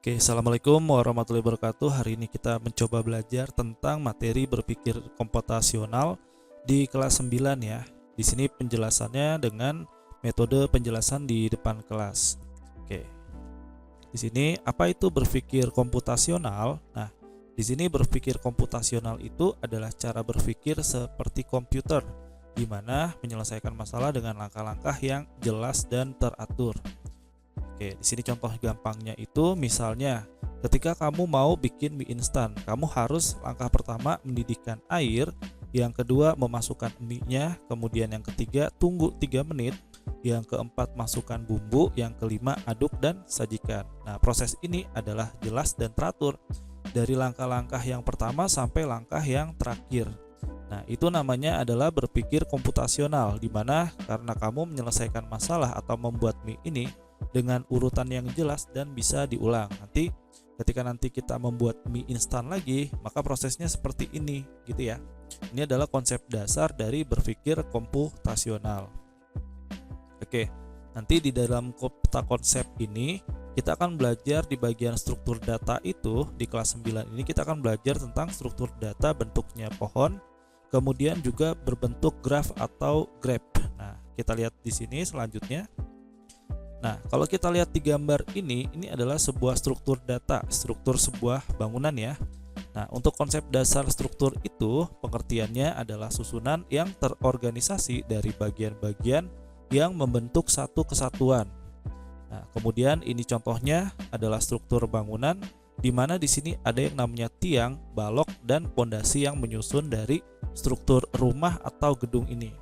Oke, assalamualaikum warahmatullahi wabarakatuh. Hari ini kita mencoba belajar tentang materi berpikir komputasional di kelas 9 ya. Di sini penjelasannya dengan metode penjelasan di depan kelas. Oke. Di sini apa itu berpikir komputasional? Nah, di sini berpikir komputasional itu adalah cara berpikir seperti komputer, di mana menyelesaikan masalah dengan langkah-langkah yang jelas dan teratur. Oke, di sini contoh gampangnya itu misalnya ketika kamu mau bikin mie instan, kamu harus langkah pertama mendidihkan air, yang kedua memasukkan mie-nya, kemudian yang ketiga tunggu 3 menit, yang keempat masukkan bumbu, yang kelima aduk dan sajikan. Nah, proses ini adalah jelas dan teratur dari langkah-langkah yang pertama sampai langkah yang terakhir. Nah, itu namanya adalah berpikir komputasional, di mana karena kamu menyelesaikan masalah atau membuat mie ini dengan urutan yang jelas dan bisa diulang. Ketika kita membuat mie instan lagi, maka prosesnya seperti ini gitu ya. Ini adalah konsep dasar dari berpikir komputasional. Oke, nanti di dalam konsep ini kita akan belajar di bagian struktur data itu. Di kelas 9 ini kita akan belajar tentang struktur data bentuknya pohon, kemudian juga berbentuk graf atau graph. Nah, kita lihat di sini selanjutnya. Nah, kalau kita lihat di gambar ini adalah sebuah struktur data, struktur sebuah bangunan ya. Nah, untuk konsep dasar struktur itu, pengertiannya adalah susunan yang terorganisasi dari bagian-bagian yang membentuk satu kesatuan. Nah, kemudian ini contohnya adalah struktur bangunan, di mana di sini ada yang namanya tiang, balok, dan pondasi yang menyusun dari struktur rumah atau gedung ini.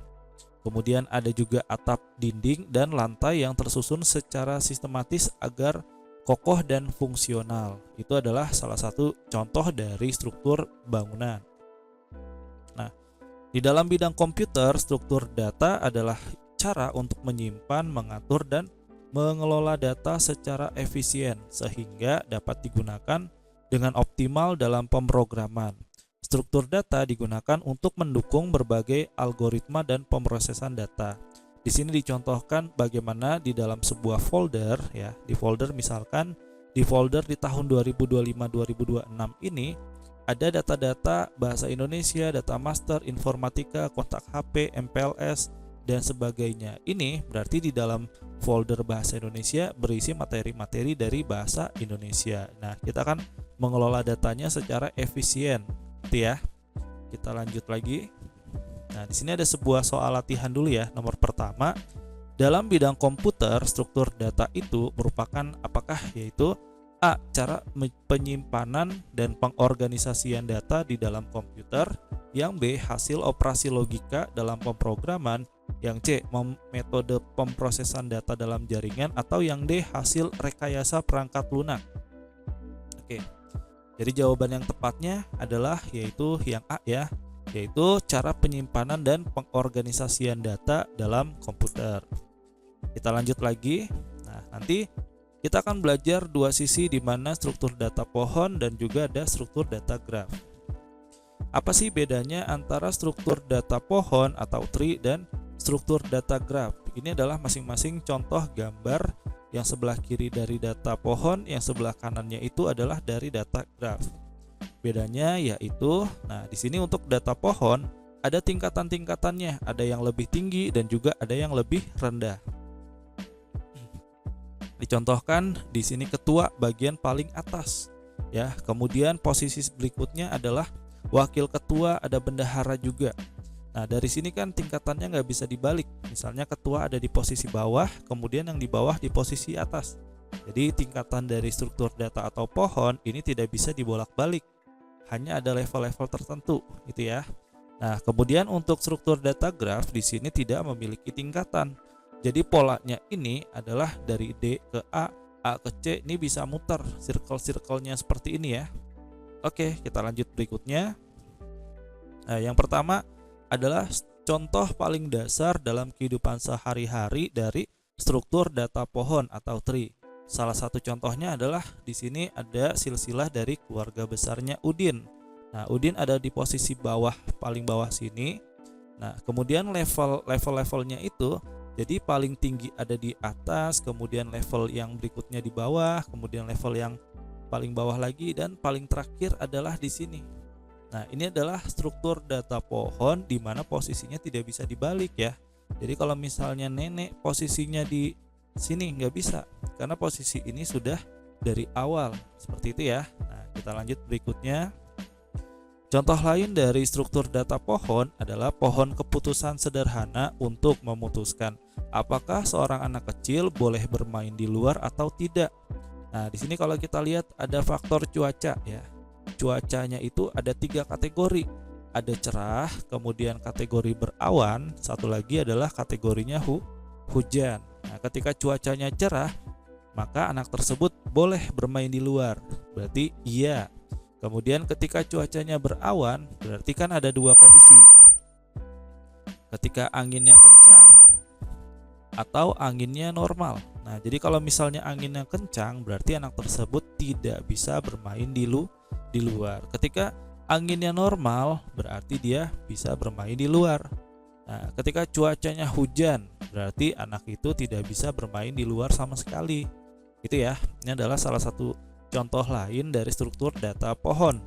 Kemudian ada juga atap, dinding, dan lantai yang tersusun secara sistematis agar kokoh dan fungsional. Itu adalah salah satu contoh dari struktur bangunan. Nah, di dalam bidang komputer, struktur data adalah cara untuk menyimpan, mengatur, dan mengelola data secara efisien sehingga dapat digunakan dengan optimal dalam pemrograman. Struktur data digunakan untuk mendukung berbagai algoritma dan pemrosesan data. Di sini dicontohkan bagaimana di dalam sebuah folder ya, di folder misalkan di folder di tahun 2025-2026 ini ada data-data bahasa Indonesia, data master, informatika, kontak HP, MPLS dan sebagainya. Ini berarti di dalam folder bahasa Indonesia berisi materi-materi dari bahasa Indonesia. Nah, kita akan mengelola datanya secara efisien. Ya, kita lanjut lagi. Nah, di sini ada sebuah soal latihan dulu ya. Nomor pertama, dalam bidang komputer, struktur data itu merupakan apakah? Yaitu A. Cara penyimpanan dan pengorganisasian data di dalam komputer. Yang B. Hasil operasi logika dalam pemrograman. Yang C. Metode pemrosesan data dalam jaringan. Atau yang D. Hasil rekayasa perangkat lunak. Oke. Jadi jawaban yang tepatnya adalah yaitu yang A ya, yaitu cara penyimpanan dan pengorganisasian data dalam komputer. Kita lanjut lagi. Nah, nanti kita akan belajar dua sisi di mana struktur data pohon dan juga ada struktur data graf. Apa sih bedanya antara struktur data pohon atau tree dan struktur data graf? Ini adalah masing-masing contoh gambar. Yang sebelah kiri dari data pohon, yang sebelah kanannya itu adalah dari data graf. Bedanya yaitu, nah di sini untuk data pohon ada tingkatan-tingkatannya, ada yang lebih tinggi dan juga ada yang lebih rendah. Dicontohkan di sini ketua bagian paling atas, ya. Kemudian posisi berikutnya adalah wakil ketua, ada bendahara juga. Nah, dari sini kan tingkatannya nggak bisa dibalik. Misalnya ketua ada di posisi bawah, kemudian yang di bawah di posisi atas. Jadi tingkatan dari struktur data atau pohon ini tidak bisa dibolak-balik. Hanya ada level-level tertentu, gitu ya. Nah, kemudian untuk struktur data graf di sini tidak memiliki tingkatan. Jadi polanya ini adalah dari D ke A ke C, ini bisa muter circle-circle-nya seperti ini ya. Oke, kita lanjut berikutnya. Nah, yang pertama adalah contoh paling dasar dalam kehidupan sehari-hari dari struktur data pohon atau tree. Salah satu contohnya adalah di sini ada silsilah dari keluarga besarnya Udin. Nah, Udin ada di posisi bawah, paling bawah sini. Nah, kemudian levelnya itu jadi paling tinggi ada di atas, kemudian level yang berikutnya di bawah, kemudian level yang paling bawah lagi, dan paling terakhir adalah di sini. Nah, ini adalah struktur data pohon di mana posisinya tidak bisa dibalik ya. Jadi kalau misalnya nenek posisinya di sini nggak bisa, karena posisi ini sudah dari awal, seperti itu ya. Nah, kita lanjut berikutnya. Contoh lain dari struktur data pohon adalah pohon keputusan sederhana untuk memutuskan apakah seorang anak kecil boleh bermain di luar atau tidak. Nah, di sini kalau kita lihat ada faktor cuaca ya. Cuacanya itu ada 3 kategori. Ada cerah, kemudian kategori berawan, satu lagi adalah kategorinya hujan. Nah, ketika cuacanya cerah, maka anak tersebut boleh bermain di luar. Berarti iya. Kemudian ketika cuacanya berawan, berarti kan ada 2 kondisi. Ketika anginnya kencang atau anginnya normal. Nah, jadi kalau misalnya anginnya kencang, berarti anak tersebut tidak bisa bermain di luar. Ketika anginnya normal, berarti dia bisa bermain di luar. Nah, ketika cuacanya hujan, berarti anak itu tidak bisa bermain di luar sama sekali. Itu ya. Ini adalah salah satu contoh lain dari struktur data pohon.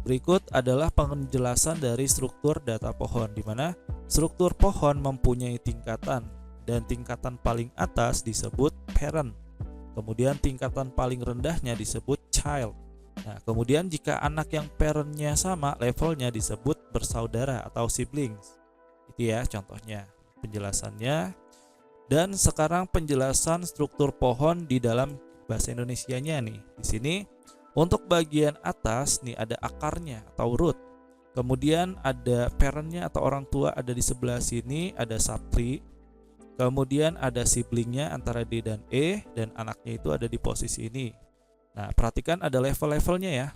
Berikut adalah penjelasan dari struktur data pohon, di mana struktur pohon mempunyai tingkatan, dan tingkatan paling atas disebut parent. Kemudian tingkatan paling rendahnya disebut child. Nah, kemudian jika anak yang parentnya sama levelnya disebut bersaudara atau siblings. Itu ya contohnya, penjelasannya. Dan sekarang penjelasan struktur pohon di dalam bahasa Indonesianya nih. Di sini untuk bagian atas nih ada akarnya atau root. Kemudian ada parentnya atau orang tua ada di sebelah sini, ada subtree. Kemudian ada siblingnya antara D dan E, dan anaknya itu ada di posisi ini. Nah, perhatikan ada level-levelnya ya.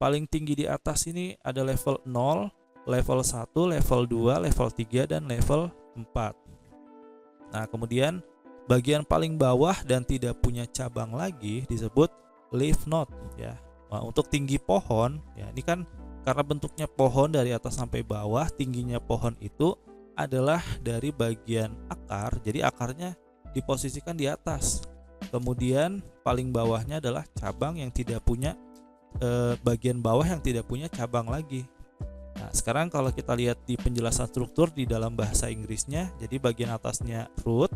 Paling tinggi di atas ini ada level 0, level 1, level 2, level 3, dan level 4. Nah, kemudian bagian paling bawah dan tidak punya cabang lagi disebut leaf node ya. Nah, untuk tinggi pohon ya, ini kan karena bentuknya pohon dari atas sampai bawah, tingginya pohon itu adalah dari bagian akar. Jadi akarnya diposisikan di atas. Kemudian paling bawahnya adalah cabang yang tidak punya bagian bawah yang tidak punya cabang lagi. Nah, sekarang kalau kita lihat di penjelasan struktur di dalam bahasa Inggrisnya, jadi bagian atasnya root,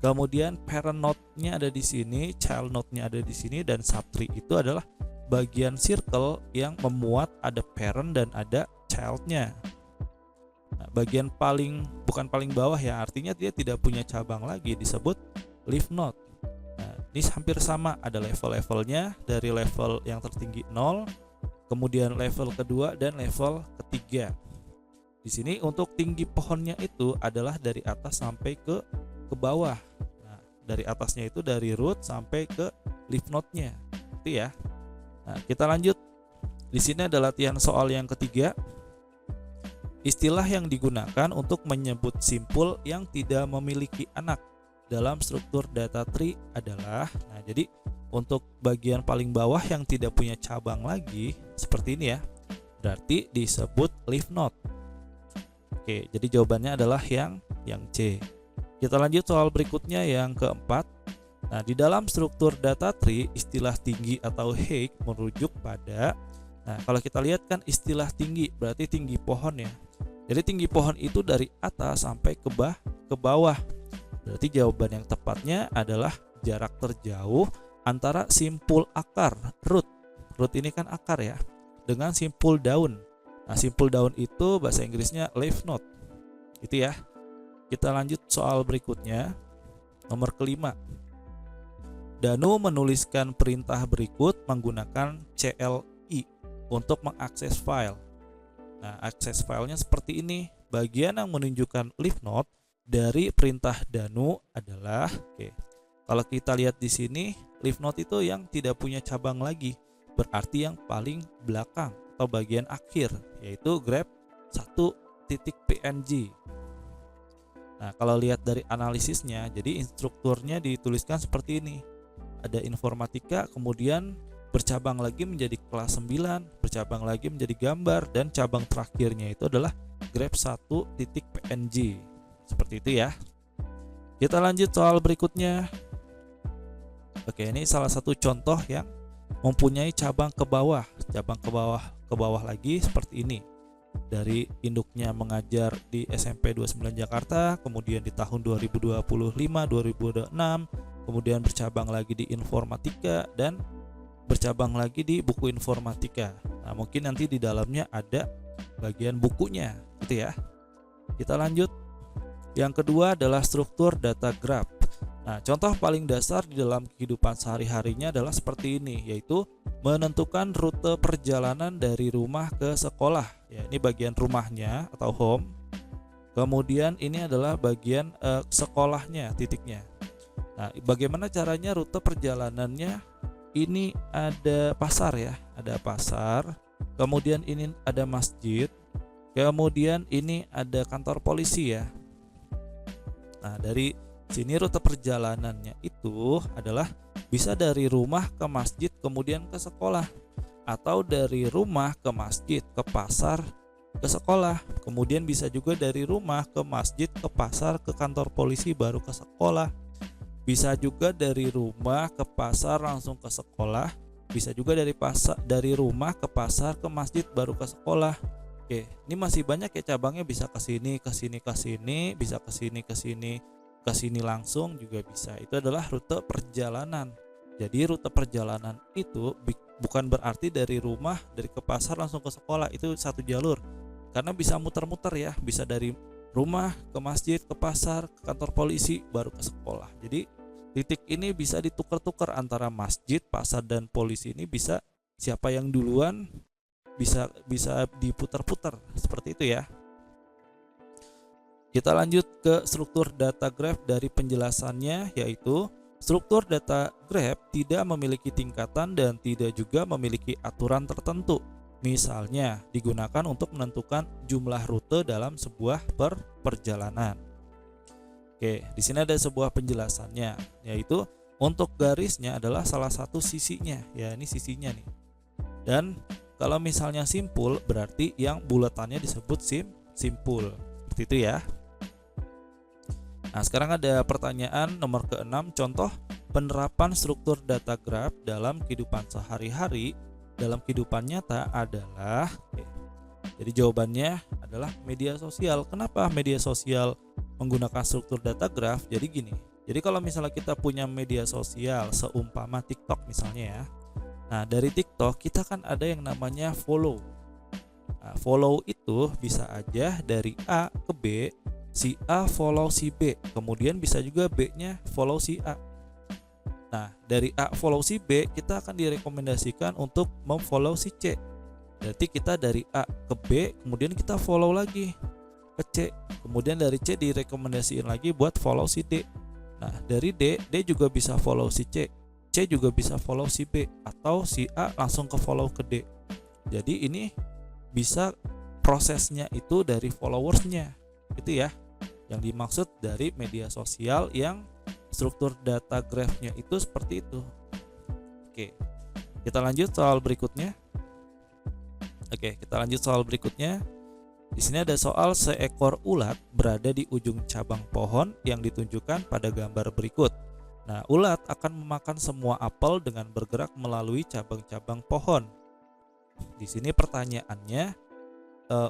kemudian parent node-nya ada di sini, child node-nya ada di sini, dan subtree itu adalah bagian circle yang memuat ada parent dan ada child-nya. Nah, bagian bukan paling bawah ya, artinya dia tidak punya cabang lagi, disebut leaf node. Nah, ini hampir sama, ada level-levelnya dari level yang tertinggi 0, kemudian level kedua dan level ketiga. Di sini untuk tinggi pohonnya itu adalah dari atas sampai ke bawah. Nah, dari atasnya itu dari root sampai ke leaf node-nya. Itu ya. Nah, kita lanjut. Di sini ada latihan soal yang ketiga. Istilah yang digunakan untuk menyebut simpul yang tidak memiliki anak dalam struktur data tree adalah, nah jadi untuk bagian paling bawah yang tidak punya cabang lagi seperti ini ya, berarti disebut leaf node. Oke, jadi jawabannya adalah yang C. Kita lanjut soal berikutnya yang keempat. Nah, di dalam struktur data tree, istilah tinggi atau height merujuk pada, nah kalau kita lihat kan istilah tinggi berarti tinggi pohon ya. Jadi tinggi pohon itu dari atas sampai ke bawah. Berarti jawaban yang tepatnya adalah jarak terjauh antara simpul akar, root. Root ini kan akar ya, dengan simpul daun. Nah, simpul daun itu bahasa Inggrisnya leaf node. Itu ya. Kita lanjut soal berikutnya. Nomor kelima. Danu menuliskan perintah berikut menggunakan CLI untuk mengakses file. Nah, akses filenya seperti ini. Bagian yang menunjukkan leaf node dari perintah Danu adalah, kalau kita lihat di sini, leaf node itu yang tidak punya cabang lagi, berarti yang paling belakang atau bagian akhir, yaitu grep 1.png. Nah, kalau lihat dari analisisnya, jadi instrukturnya dituliskan seperti ini. Ada informatika, kemudian bercabang lagi menjadi kelas 9, bercabang lagi menjadi gambar, dan cabang terakhirnya itu adalah grep 1.png. Seperti itu ya. Kita lanjut soal berikutnya. Oke, ini salah satu contoh yang mempunyai cabang ke bawah, ke bawah lagi seperti ini. Dari induknya mengajar di SMP 29 Jakarta, kemudian di tahun 2025, 2026, kemudian bercabang lagi di informatika dan bercabang lagi di buku informatika. Nah, mungkin nanti di dalamnya ada bagian bukunya, gitu ya. Kita lanjut. Yang kedua adalah struktur data graph. Nah, contoh paling dasar di dalam kehidupan sehari-harinya adalah seperti ini, yaitu menentukan rute perjalanan dari rumah ke sekolah. Ya, ini bagian rumahnya atau home. Kemudian ini adalah bagian sekolahnya, titiknya. Nah, bagaimana caranya rute perjalanannya? Ini ada pasar ya, ada pasar. Kemudian ini ada masjid. Kemudian ini ada kantor polisi ya. Nah, dari sini rute perjalanannya itu adalah bisa dari rumah ke masjid kemudian ke sekolah, atau dari rumah ke masjid ke pasar ke sekolah, kemudian bisa juga dari rumah ke masjid ke pasar ke kantor polisi baru ke sekolah, bisa juga dari rumah ke pasar langsung ke sekolah, bisa juga dari rumah ke pasar ke masjid baru ke sekolah. Oke, ini masih banyak ya cabangnya, bisa ke sini, ke sini, ke sini, bisa ke sini, ke sini, ke sini langsung juga bisa. Itu adalah rute perjalanan. Jadi rute perjalanan itu bukan berarti dari rumah, dari ke pasar langsung ke sekolah, itu satu jalur. Karena bisa muter-muter ya, bisa dari rumah ke masjid, ke pasar, ke kantor polisi, baru ke sekolah. Jadi titik ini bisa ditukar-tukar antara masjid, pasar, dan polisi. Ini bisa siapa yang duluan bisa diputar-putar seperti itu ya. Kita lanjut ke struktur data graph. Dari penjelasannya, yaitu struktur data graph tidak memiliki tingkatan dan tidak juga memiliki aturan tertentu. Misalnya digunakan untuk menentukan jumlah rute dalam sebuah perjalanan. Oke, di sini ada sebuah penjelasannya, yaitu untuk garisnya adalah salah satu sisinya. Ya, ini sisinya nih. Dan kalau misalnya simpul, berarti yang bulatannya disebut simpul. Seperti itu ya. Nah, sekarang ada pertanyaan nomor ke-6, contoh penerapan struktur data graph dalam kehidupan sehari-hari dalam kehidupan nyata adalah. Jadi jawabannya adalah media sosial. Kenapa media sosial menggunakan struktur data graph? Jadi gini. Jadi kalau misalnya kita punya media sosial seumpama TikTok misalnya ya. Nah, dari TikTok kita kan ada yang namanya follow. Nah, follow itu bisa aja dari A ke B, si A follow si B, kemudian bisa juga B-nya follow si A. Nah, dari A follow si B, kita akan direkomendasikan untuk memfollow si C. Berarti kita dari A ke B, kemudian kita follow lagi ke C, kemudian dari C direkomendasiin lagi buat follow si D. Nah, dari D juga bisa follow si C, C juga bisa follow si B, atau si A langsung ke follow ke D. Jadi ini bisa prosesnya itu dari followersnya, itu ya yang dimaksud dari media sosial yang struktur data graph-nya itu seperti itu. Oke, kita lanjut soal berikutnya. Di sini ada soal seekor ulat berada di ujung cabang pohon yang ditunjukkan pada gambar berikut. Nah, ulat akan memakan semua apel dengan bergerak melalui cabang-cabang pohon. Di sini pertanyaannya,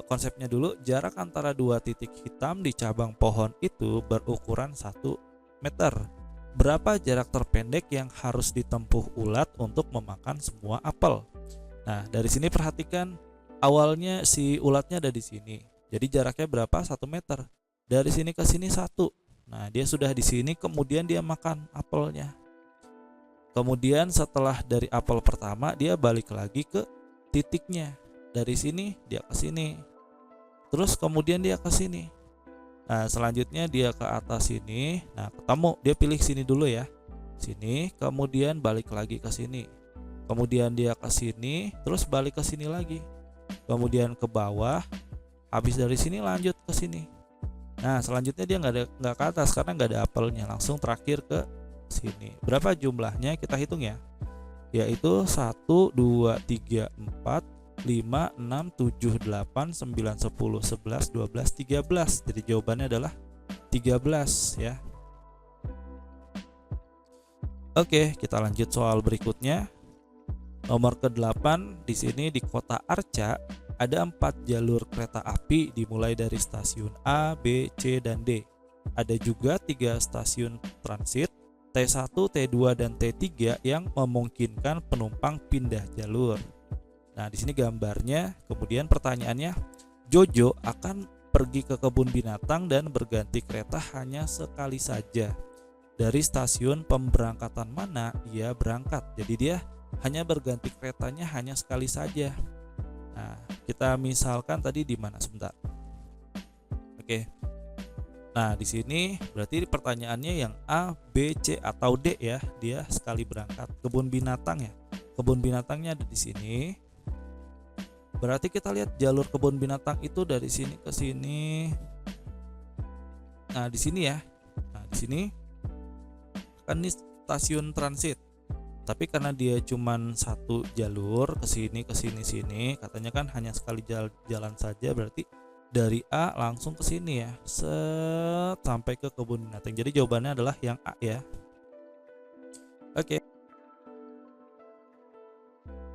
konsepnya dulu, jarak antara dua titik hitam di cabang pohon itu berukuran 1 meter. Berapa jarak terpendek yang harus ditempuh ulat untuk memakan semua apel? Nah, dari sini perhatikan, awalnya si ulatnya ada di sini. Jadi jaraknya berapa? 1 meter. Dari sini ke sini 1. Nah, dia sudah di sini, kemudian dia makan apelnya. Kemudian setelah dari apel pertama, dia balik lagi ke titiknya. Dari sini dia ke sini. Terus kemudian dia ke sini. Nah, selanjutnya dia ke atas sini. Nah, ketemu, dia pilih sini dulu ya. Sini, kemudian balik lagi ke sini. Kemudian dia ke sini, terus balik ke sini lagi. Kemudian ke bawah. Habis dari sini lanjut ke sini. Nah, selanjutnya dia nggak ke atas karena nggak ada apelnya, langsung terakhir ke sini. Berapa jumlahnya kita hitung ya? Yaitu 1, 2, 3, 4, 5, 6, 7, 8, 9, 10, 11, 12, 13. Jadi jawabannya adalah 13 ya. Oke, kita lanjut soal berikutnya. Nomor ke-8, di sini di Kota Arca ada 4 jalur kereta api dimulai dari stasiun A, B, C, dan D. Ada juga 3 stasiun transit T1, T2, dan T3 yang memungkinkan penumpang pindah jalur. Nah, di sini gambarnya. Kemudian pertanyaannya, Jojo akan pergi ke kebun binatang dan berganti kereta hanya sekali saja. Dari stasiun pemberangkatan mana ia berangkat? Jadi dia hanya berganti keretanya hanya sekali saja. Nah, kita misalkan tadi di mana sebentar. Oke. Nah, di sini berarti pertanyaannya yang A, B, C atau D ya. Dia sekali berangkat. Kebun binatang ya. Kebun binatangnya ada di sini. Berarti kita lihat jalur kebun binatang itu dari sini ke sini. Nah, di sini ya. Nah, di sini kan ini stasiun transit. Tapi karena dia cuman satu jalur ke sini sini, katanya kan hanya sekali jalan saja, berarti dari A langsung ke sini ya, sampai ke kebun binatang. Jadi jawabannya adalah yang A ya. Oke.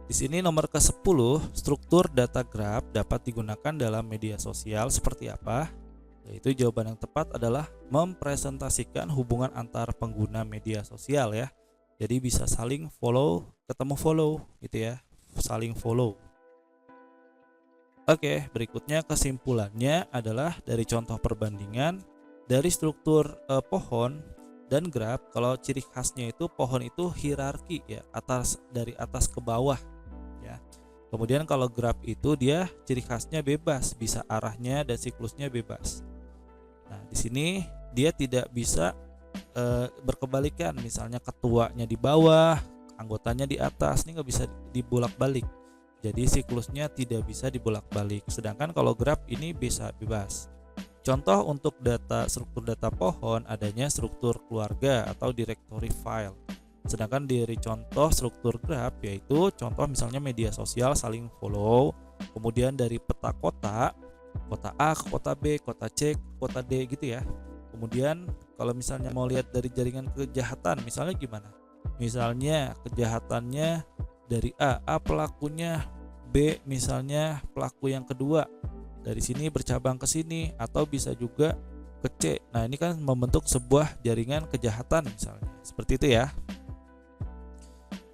Di sini nomor ke-10, struktur data graph dapat digunakan dalam media sosial seperti apa? Yaitu jawaban yang tepat adalah mempresentasikan hubungan antar pengguna media sosial ya. Jadi bisa saling follow, ketemu follow gitu ya, saling follow. Oke, berikutnya kesimpulannya adalah dari contoh perbandingan dari struktur pohon dan graf. Kalau ciri khasnya itu pohon itu hierarki ya, dari atas ke bawah ya. Kemudian kalau graf itu dia ciri khasnya bebas, bisa arahnya dan siklusnya bebas. Nah, di sini dia tidak bisa berkebalikan, misalnya ketuanya di bawah, anggotanya di atas, ini nggak bisa dibolak-balik. Jadi siklusnya tidak bisa dibolak-balik. Sedangkan kalau graf ini bisa bebas. Contoh untuk struktur data pohon adanya struktur keluarga atau directory file. Sedangkan dari contoh struktur graf yaitu contoh misalnya media sosial saling follow, kemudian dari peta kota A ke kota B, kota C, kota D gitu ya. Kemudian kalau misalnya mau lihat dari jaringan kejahatan, misalnya gimana? Misalnya kejahatannya dari A pelakunya, B misalnya pelaku yang kedua. Dari sini bercabang ke sini atau bisa juga ke C. Nah, ini kan membentuk sebuah jaringan kejahatan misalnya. Seperti itu ya.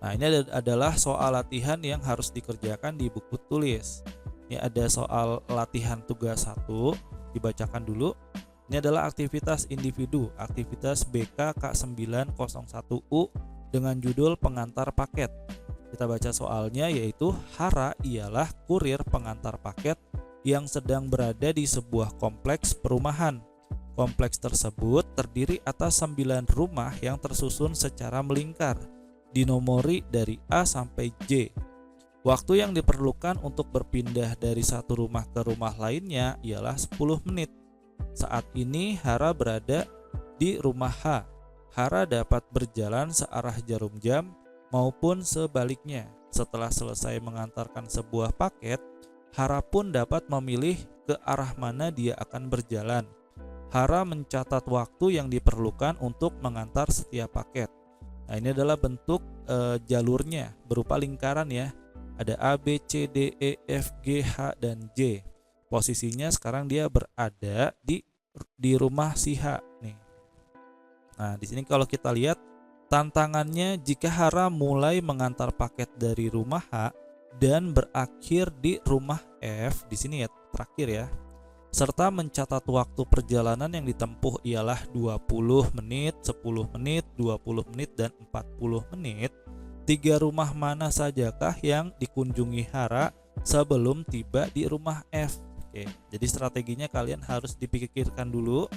Nah, ini adalah soal latihan yang harus dikerjakan di buku tulis. Ini ada soal latihan tugas 1, dibacakan dulu. Ini adalah aktivitas individu, aktivitas BK K901U dengan judul pengantar paket. Kita baca soalnya, yaitu Hara ialah kurir pengantar paket yang sedang berada di sebuah kompleks perumahan. Kompleks tersebut terdiri atas 9 rumah yang tersusun secara melingkar, dinomori dari A sampai J. Waktu yang diperlukan untuk berpindah dari satu rumah ke rumah lainnya ialah 10 menit. Saat ini Hara berada di rumah H. Hara dapat berjalan searah jarum jam maupun sebaliknya. Setelah selesai mengantarkan sebuah paket, Hara pun dapat memilih ke arah mana dia akan berjalan. Hara mencatat waktu yang diperlukan untuk mengantar setiap paket. Nah, ini adalah bentuk jalurnya berupa lingkaran ya. Ada A, B, C, D, E, F, G, H, dan J. Posisinya sekarang dia berada di rumah si H nih. Nah, di sini kalau kita lihat tantangannya, jika Hara mulai mengantar paket dari rumah H dan berakhir di rumah F, di sini ya terakhir ya, serta mencatat waktu perjalanan yang ditempuh ialah 20 menit, 10 menit, 20 menit, dan 40 menit. 3 rumah mana sajakah yang dikunjungi Hara sebelum tiba di rumah F? Oke, jadi strateginya kalian harus dipikirkan dulu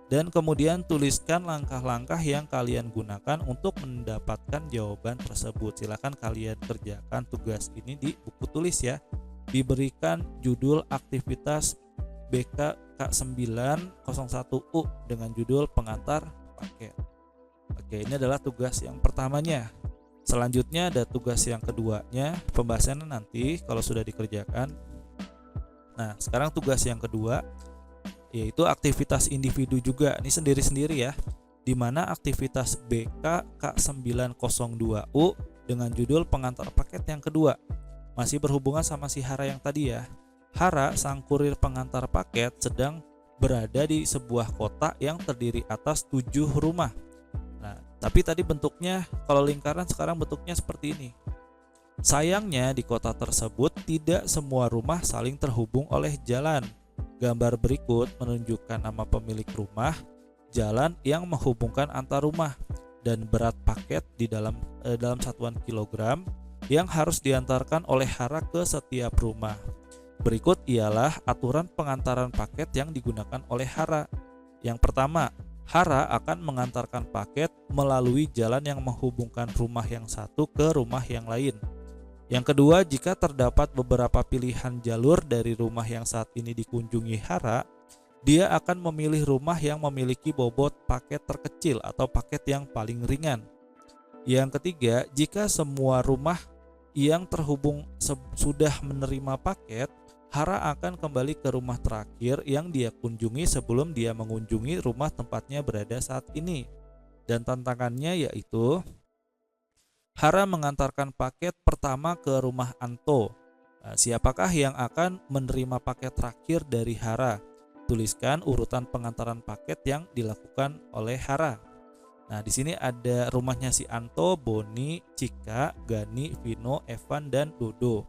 dan kemudian tuliskan langkah-langkah yang kalian gunakan untuk mendapatkan jawaban tersebut. Silakan kalian kerjakan tugas ini di buku tulis ya. Diberikan judul aktivitas BK K901U dengan judul pengantar paket. Oke, ini adalah tugas yang pertamanya. Selanjutnya ada tugas yang keduanya, pembahasannya nanti kalau sudah dikerjakan. Nah, sekarang tugas yang kedua yaitu aktivitas individu juga. Ini sendiri-sendiri ya. di mana aktivitas BK K902U dengan judul pengantar paket yang kedua. Masih berhubungan sama si Hara yang tadi ya. Hara, sang kurir pengantar paket, sedang berada di sebuah kota yang terdiri atas 7 rumah. Nah, tapi tadi bentuknya, kalau lingkaran sekarang bentuknya seperti ini. Sayangnya di kota tersebut tidak semua rumah saling terhubung oleh jalan. Gambar berikut menunjukkan nama pemilik rumah, jalan yang menghubungkan antar rumah, dan berat paket di dalam satuan kilogram yang harus diantarkan oleh Hara ke setiap rumah. Berikut ialah aturan pengantaran paket yang digunakan oleh Hara. Yang pertama, Hara akan mengantarkan paket melalui jalan yang menghubungkan rumah yang satu ke rumah yang lain. Yang kedua, jika terdapat beberapa pilihan jalur dari rumah yang saat ini dikunjungi Hara, dia akan memilih rumah yang memiliki bobot paket terkecil atau paket yang paling ringan. Yang ketiga, jika semua rumah yang terhubung sudah menerima paket, Hara akan kembali ke rumah terakhir yang dia kunjungi sebelum dia mengunjungi rumah tempatnya berada saat ini. Dan tantangannya yaitu Hara mengantarkan paket pertama ke rumah Anto. Nah, siapakah yang akan menerima paket terakhir dari Hara? Tuliskan urutan pengantaran paket yang dilakukan oleh Hara. Nah, di sini ada rumahnya si Anto, Boni, Cika, Gani, Vino, Evan, dan Dodo.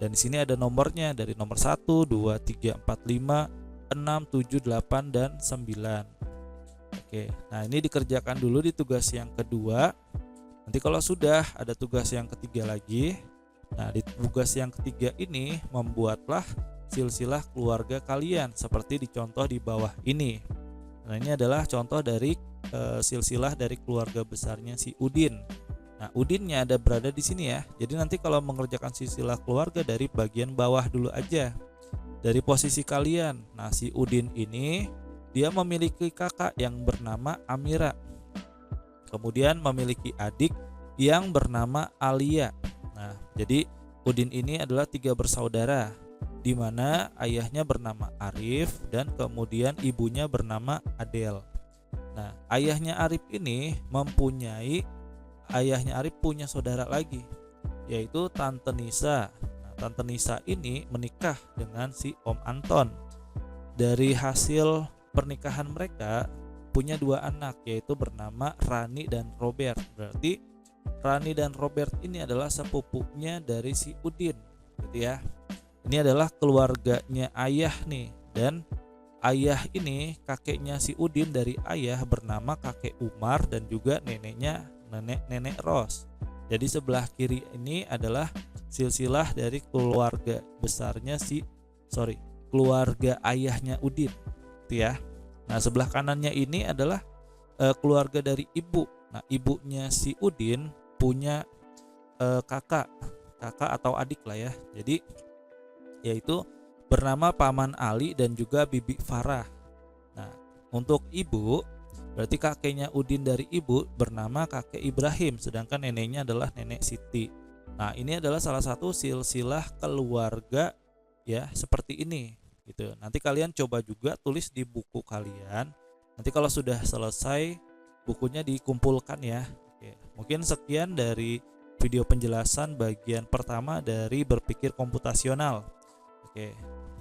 Dan di sini ada nomornya dari nomor 1, 2, 3, 4, 5, 6, 7, 8, dan 9. Oke, nah ini dikerjakan dulu di tugas yang kedua. Nanti kalau sudah ada tugas yang ketiga lagi. Nah, di tugas yang ketiga ini membuatlah silsilah keluarga kalian seperti dicontoh di bawah ini. Nah, ini adalah contoh dari silsilah dari keluarga besarnya si Udin. Nah, Udinnya ada berada di sini ya. Jadi nanti kalau mengerjakan silsilah keluarga dari bagian bawah dulu aja. Dari posisi kalian. Nah, si Udin ini dia memiliki kakak yang bernama Amira. Kemudian memiliki adik yang bernama Alia. Nah, jadi Udin ini adalah 3 bersaudara, di mana ayahnya bernama Arif dan kemudian ibunya bernama Adel. Nah, ayahnya Arif punya saudara lagi, yaitu Tante Nisa. Nah, Tante Nisa ini menikah dengan si Om Anton. Dari hasil pernikahan mereka punya 2 anak, yaitu bernama Rani dan Robert. Berarti Rani dan Robert ini adalah sepupunya dari si Udin, gitu ya. Ini adalah keluarganya ayah nih, dan ayah ini kakeknya si Udin dari ayah bernama kakek Umar dan juga neneknya nenek Ros. Jadi sebelah kiri ini adalah silsilah dari keluarga besarnya keluarga ayahnya Udin, gitu ya. Nah, sebelah kanannya ini adalah keluarga dari ibu. Nah, ibunya si Udin punya kakak atau adik lah ya. Jadi yaitu bernama Paman Ali dan juga Bibi Farah. Nah, untuk ibu berarti kakeknya Udin dari ibu bernama kakek Ibrahim, sedangkan neneknya adalah nenek Siti. Nah, ini adalah salah satu silsilah keluarga ya seperti ini. Gitu. Nanti kalian coba juga tulis di buku kalian. Nanti kalau sudah selesai bukunya dikumpulkan ya. Oke. Mungkin sekian dari video penjelasan bagian pertama dari berpikir komputasional. Oke.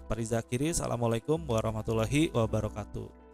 Fariza Kiri, assalamualaikum warahmatullahi wabarakatuh.